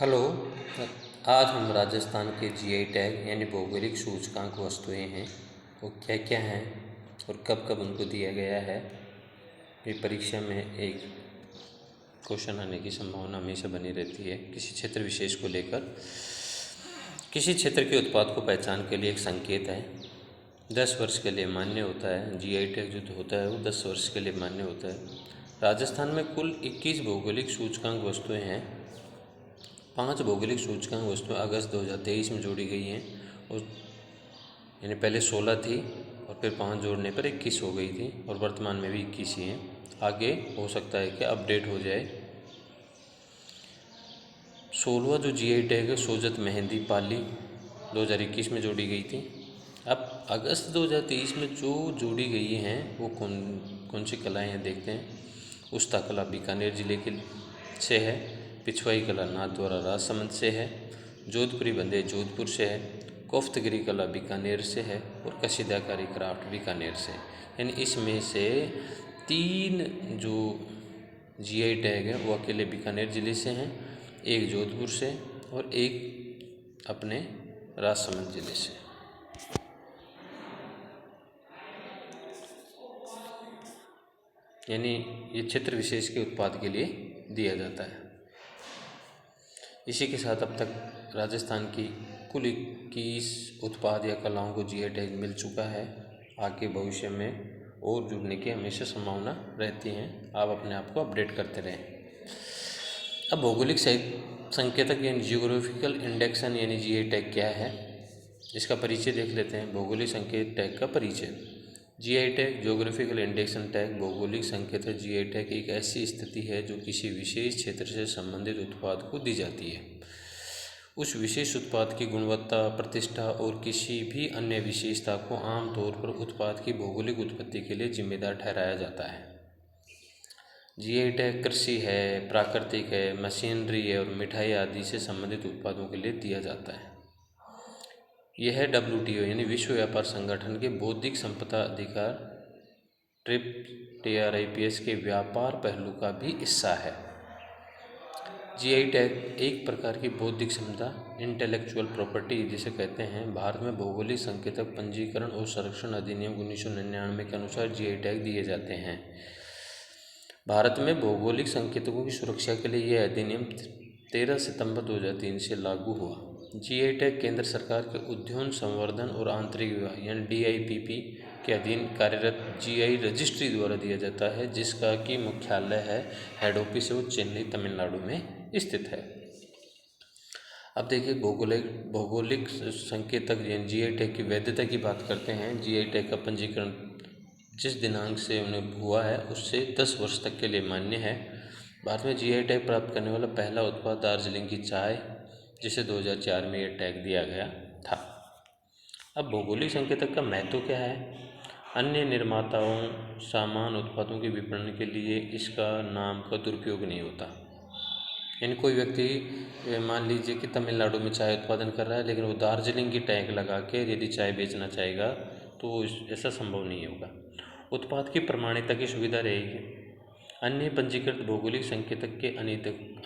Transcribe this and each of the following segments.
Hello. आज हम राजस्थान के जीआई टैग यानी भौगोलिक सूचकांक वस्तुएं हैं वो क्या क्या हैं और कब कब उनको दिया गया है। ये परीक्षा में एक क्वेश्चन आने की संभावना हमेशा बनी रहती है किसी क्षेत्र विशेष को लेकर। किसी क्षेत्र के उत्पाद को पहचान के लिए एक संकेत है, 10 वर्ष के लिए मान्य होता है। जीआई टैग जो होता है वो 10 वर्ष के लिए मान्य होता है। राजस्थान में कुल 21 भौगोलिक सूचकांक वस्तुएं हैं। 5 भौगोलिक सूचकांक वस्तुएं अगस्त 2023 में जोड़ी गई हैं और यानी पहले 16 थी और फिर 5 जोड़ने पर 21 हो गई थी और वर्तमान में भी 21 ही हैं। आगे हो सकता है कि अपडेट हो जाए। 16वां जो जीआई टैग है सोजत मेहंदी पाली 2021 में जोड़ी गई थी। अब अगस्त 2023 में जो जोड़ी गई हैं वो कौन कौन सी कलाएँ हैं देखते हैं। उस्ता कला बीकानेर जिले के से है, पिछवाई कला नाथद्वारा राजसमंद से है, जोधपुरी बंदे जोधपुर से है, कोफ्तगिरी कला बीकानेर से है और कशीदाकारी क्राफ्ट बीकानेर से। यानी इसमें से 3 जो जीआई टैग है वो अकेले बीकानेर ज़िले से हैं, एक जोधपुर से और एक अपने राजसमंद ज़िले से। यानी ये क्षेत्र विशेष के उत्पाद के लिए दिया जाता है। इसी के साथ अब तक राजस्थान की कुल 21 उत्पाद या कलाओं को जीआई टैग मिल चुका है। आगे भविष्य में और जुड़ने की हमेशा संभावना रहती है। आप अपने आप को अपडेट करते रहें। अब भौगोलिक संकेतक यानी जियोग्राफिकल इंडेक्सन यानी जीआई टैग क्या है, इसका परिचय देख लेते हैं। भौगोलिक संकेत टैग का परिचय। GI tag geographical induction tag भौगोलिक संकेतक जीआई टैग एक ऐसी स्थिति है जो किसी विशेष क्षेत्र से संबंधित उत्पाद को दी जाती है। उस विशेष उत्पाद की गुणवत्ता, प्रतिष्ठा और किसी भी अन्य विशेषता को आमतौर पर उत्पाद की भौगोलिक उत्पत्ति के लिए जिम्मेदार ठहराया जाता है। जीआई टैग कृषि है, प्राकृतिक है, मशीनरी है और मिठाई आदि से संबंधित उत्पादों के लिए दिया जाता है। यह WTO यानी विश्व व्यापार संगठन के बौद्धिक संपदा अधिकार TRIPS के व्यापार पहलू का भी हिस्सा है। जीआई टैग एक प्रकार की बौद्धिक संपदा इंटेलेक्चुअल प्रॉपर्टी जिसे कहते हैं। भारत में भौगोलिक संकेतक पंजीकरण और संरक्षण अधिनियम 1999 के अनुसार जीआई टैग दिए जाते हैं। भारत में भौगोलिक संकेतकों की सुरक्षा के लिए यह अधिनियम 13 सितंबर 2003 से लागू हुआ। जीआई टैग केंद्र सरकार के उद्यान संवर्धन और आंतरिक विभाग यानी DIPP के अधीन कार्यरत जीआई रजिस्ट्री द्वारा दिया जाता है, जिसका की मुख्यालय है, हेड ऑफिस वो चेन्नई तमिलनाडु में स्थित है। अब देखिए भौगोलिक संकेतक यानी जीआई टैग की वैधता की बात करते हैं। जीआई टैग का पंजीकरण जिस दिनांक से उन्हें हुआ है उससे 10 वर्ष तक के लिए मान्य है। भारत में जीआई टैग प्राप्त करने वाला पहला उत्पाद दार्जिलिंग की चाय, जिसे 2004 में यह टैग दिया गया था। अब भौगोलिक संकेतक का महत्व क्या है। अन्य निर्माताओं सामान उत्पादों के विपणन के लिए इसका नाम का दुरुपयोग नहीं होता। यानी कोई व्यक्ति मान लीजिए कि तमिलनाडु में चाय उत्पादन कर रहा है, लेकिन वो दार्जिलिंग की टैग लगा के यदि चाय बेचना चाहेगा तो ऐसा संभव नहीं होगा। उत्पाद की प्रमाणिकता की सुविधा रहेगी। अन्य पंजीकृत भौगोलिक संकेतक के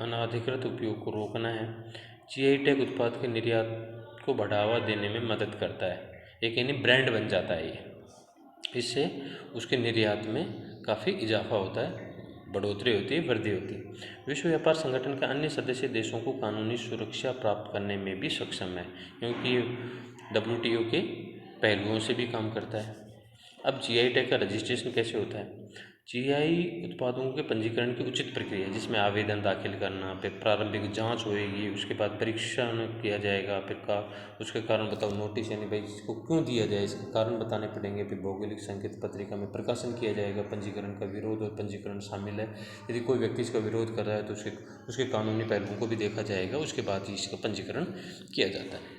अनाधिकृत उपयोग को रोकना है। जीआई टैग उत्पाद के निर्यात को बढ़ावा देने में मदद करता है। एक यानी ब्रांड बन जाता है ये, इससे उसके निर्यात में काफ़ी इजाफा होता है, बढ़ोतरी होती है, वृद्धि होती है। विश्व व्यापार संगठन के अन्य सदस्य देशों को कानूनी सुरक्षा प्राप्त करने में भी सक्षम है, क्योंकि ये WTO के पहलुओं से भी काम करता है। अब जीआई टैग का रजिस्ट्रेशन कैसे होता है। जीआई उत्पादों के पंजीकरण की उचित प्रक्रिया, जिसमें आवेदन दाखिल करना, फिर प्रारंभिक जांच होएगी, उसके बाद परीक्षण किया जाएगा, फिर उसके कारण बताओ नोटिस यानी भाई इसको क्यों दिया जाए, इसके कारण बताने पड़ेंगे। फिर भौगोलिक संकेत पत्रिका में प्रकाशन किया जाएगा। पंजीकरण का विरोध और पंजीकरण शामिल है। यदि कोई व्यक्ति इसका विरोध कर रहा है तो उसके कानूनी पहलुओं को भी देखा जाएगा, उसके बाद ही इसका पंजीकरण किया जाता है।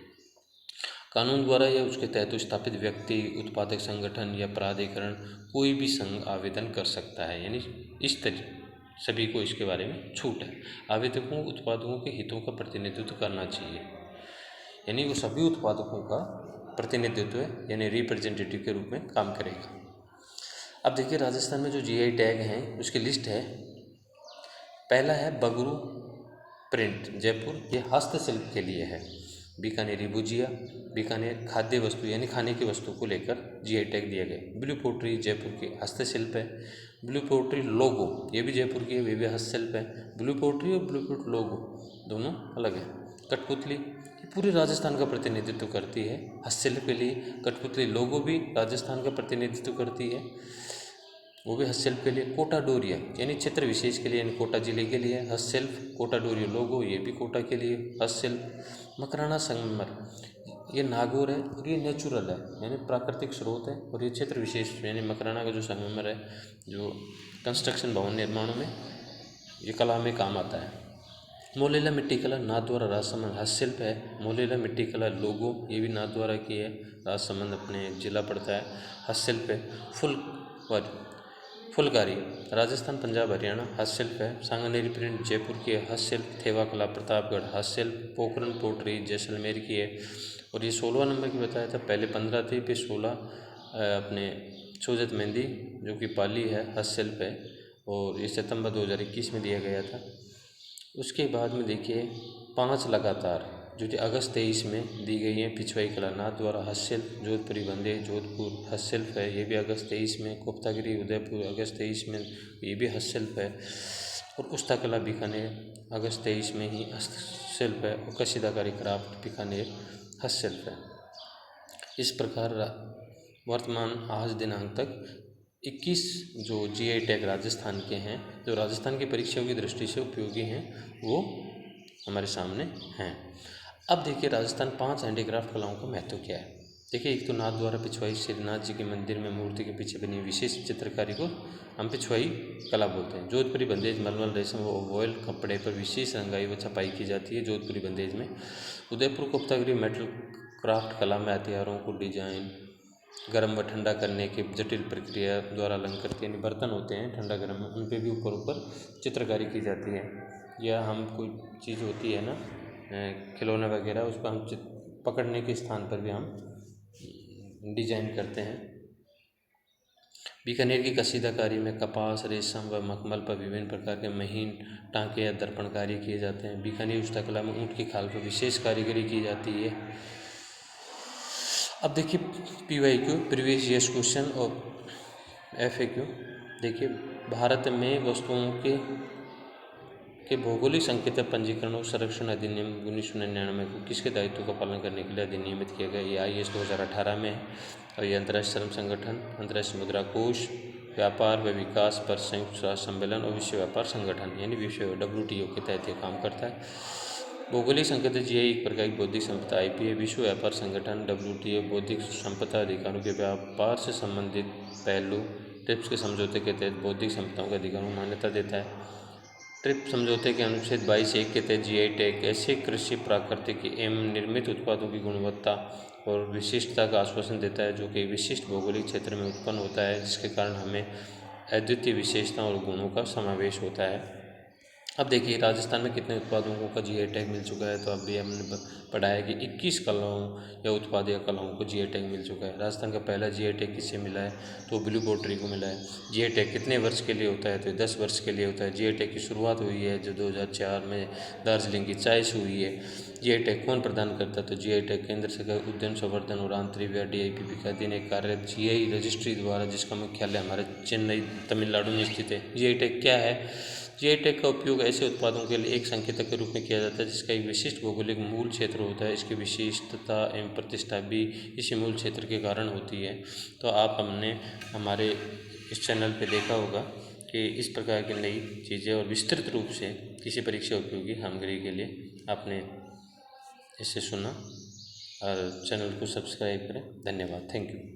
कानून द्वारा या उसके तहत स्थापित व्यक्ति, उत्पादक संगठन या प्राधिकरण कोई भी संघ आवेदन कर सकता है। यानी इस तरह सभी को इसके बारे में छूट है। आवेदकों उत्पादकों के हितों का प्रतिनिधित्व करना चाहिए, यानी वो सभी उत्पादकों का प्रतिनिधित्व यानी रिप्रेजेंटेटिव के रूप में काम करेगा। अब देखिए राजस्थान में जो जीआई टैग हैं उसकी लिस्ट है। पहला है बगरू प्रिंट जयपुर ये हस्तशिल्प के लिए है। बीकानेरी भुजिया, बीकानेर खाद्य वस्तु यानी खाने की वस्तु को लेकर जीआई टैग दिया गया। ब्लू पोट्री जयपुर की हस्तशिल्प है। ब्लू पोट्री लोगो ये भी जयपुर की है, वे भी हस्तशिल्प है। ब्लू पोट्री और ब्लू पोट लोगो दोनों अलग है। कठपुतली ये पूरे राजस्थान का प्रतिनिधित्व करती है हस्तशिल्प के लिए। कठपुतली लोगो भी राजस्थान का प्रतिनिधित्व करती है, वो भी हस्तशिल्प के लिए। कोटा डोरिया यानी चित्र विशेष के लिए, यानी कोटा जिले के लिए हस्तशिल्प। कोटा डोरिया लोगो ये भी कोटा के लिए हस्तशिल्प। मकराना संगमरमर ये नागौर है और ये नेचुरल है यानी प्राकृतिक स्रोत है, और ये क्षेत्र विशेष यानी मकराना का जो संगमरमर है जो कंस्ट्रक्शन भवन निर्माणों में ये कला में काम आता है। मोलेला मिट्टी कला नाथद्वारा राजसमंद हस्तशिल्प है। मोलेला मिट्टी कला लोगो ये भी नाथद्वारा की है, राजसमंद अपने जिला पड़ता है, हस्तशिल्प है। फुलकारी राजस्थान पंजाब हरियाणा हस्तशिल्प है। सांगानेरी प्रिंट जयपुर की है, हस्तशिल्प। थेवा कला प्रतापगढ़ हस्तशिल्प। पोखरन पोट्री जैसलमेर की है, और ये 16वां नंबर की बताया था, पहले 15 थी फिर 16 अपने सोजत मेहंदी जो कि पाली है हस्तशिल्प है, और ये सितंबर 2021 में दिया गया था। उसके बाद में देखिए 5 लगातार जो कि अगस्त 23 में दी गई हैं। पिछवाई कला नाथद्वारा हस्तशिल्प। जोधपुरी बंदेज जोधपुर हस्तशिल्प है, ये भी अगस्त 23 में। कोफ्तागिरी उदयपुर अगस्त 23 में, ये भी हस्तशिल्प है। और उस्ता कला बीकानेर अगस्त 23 में ही हस्तशिल्प है, और कशीदाकारी क्राफ्ट बीकानेर हस्तशिल्प है। इस प्रकार वर्तमान आज दिनांक तक 21 जो जीआई टैग राजस्थान के हैं, जो राजस्थान की परीक्षाओं की दृष्टि से उपयोगी हैं, वो हमारे सामने हैं। अब देखिए राजस्थान 5 हैंडीक्राफ्ट कलाओं का महत्व क्या है। देखिए एक तो नाथद्वारा पिछवाई श्रीनाथ जी के मंदिर में मूर्ति के पीछे बनी विशेष चित्रकारी को हम पिछवाई कला बोलते हैं। जोधपुरी बंदेज मलमल रेशम व वॉयल कपड़े पर विशेष रंगाई व छपाई की जाती है जोधपुरी बंदेज में। उदयपुर कोफ्तागिरी मेटल क्राफ्ट कला में हथियारों को डिजाइन गर्म व ठंडा करने की जटिल प्रक्रिया द्वारा अलंकृत यानी बर्तन होते हैं ठंडा गर्म में, उन पे भी ऊपर चित्रकारी की जाती है। या हम कोई चीज़ होती है ना खिलौने वगैरह, उस पर हम पकड़ने के स्थान पर भी हम डिजाइन करते हैं। बीकानेर की कसीदाकारी में कपास रेशम व मखमल पर विभिन्न प्रकार के महीन टांके या दर्पणकारी किए जाते हैं। बीकानेर हस्तकला में ऊँट की खाल पर विशेष कारीगरी की जाती है। अब देखिए PYQ प्रीवियस ईयर्स क्वेश्चन और FAQ। देखिए भारत में वस्तुओं के भौगोलिक संकेत पंजीकरण और संरक्षण अधिनियम 1999 को किसके दायित्व का पालन करने के लिए अधिनियमित किया गया। ये IAS 2018 में है, और ये अंतर्राष्ट्रीय श्रम संगठन, अंतर्राष्ट्रीय मुद्रा कोष, व्यापार व विकास पर संयुक्त राष्ट्र सम्मेलन और विश्व व्यापार संगठन यानी विश्व WTO के तहत ये काम करता है। भौगोलिक संकेत जीआई एक प्रकार की बौद्धिक संपदा IP है। विश्व व्यापार संगठन WTO बौद्धिक संपदा अधिकारों के व्यापार से संबंधित पहलू ट्रिप्स के समझौते के तहत बौद्धिक संपदाओं के अधिकारों को मान्यता देता है। ट्रिप्स समझौते के अनुच्छेद 22(1) के तहत जीआई टैग ऐसे कृषि प्राकृतिक एवं निर्मित उत्पादों की गुणवत्ता और विशिष्टता का आश्वासन देता है जो कि विशिष्ट भौगोलिक क्षेत्र में उत्पन्न होता है, जिसके कारण हमें अद्वितीय विशेषताओं और गुणों का समावेश होता है। अब देखिए राजस्थान में कितने उत्पादों का जीआई टैग मिल चुका है, तो अभी हमने पढ़ा है कि 21 कलाओं या उत्पाद या कलाओं को जीआई टैग मिल चुका है। राजस्थान का पहला जीआई टैग किससे मिला है, तो ब्लू पोट्री को मिला है। जीआई टैग कितने वर्ष के लिए होता है, तो 10 वर्ष के लिए होता है। जीआई टैग की शुरुआत हुई है जो 2004 में दार्जिलिंग की चाय से हुई है। जीआई टैग कौन प्रदान करता है, तो जीआई टैग केंद्र सरकार उद्यान संवर्धन और आंतरिक DIPP के अधीन एक कार्यरत जीआई रजिस्ट्री द्वारा, जिसका मुख्यालय हमारे चेन्नई तमिलनाडु में स्थित है। जीआई टैग क्या है, जीआई टैग का उपयोग ऐसे उत्पादों के लिए एक संकेतक के रूप में किया जाता है जिसका एक विशिष्ट भौगोलिक मूल क्षेत्र होता है। इसकी विशिष्टता एवं प्रतिष्ठा भी इसी मूल क्षेत्र के कारण होती है। तो आप हमने हमारे इस चैनल पे देखा होगा कि इस प्रकार की नई चीज़ें और विस्तृत रूप से किसी परीक्षा उपयोगी सामग्री के लिए आपने इसे सुना, और चैनल को सब्सक्राइब करें। धन्यवाद, थैंक यू।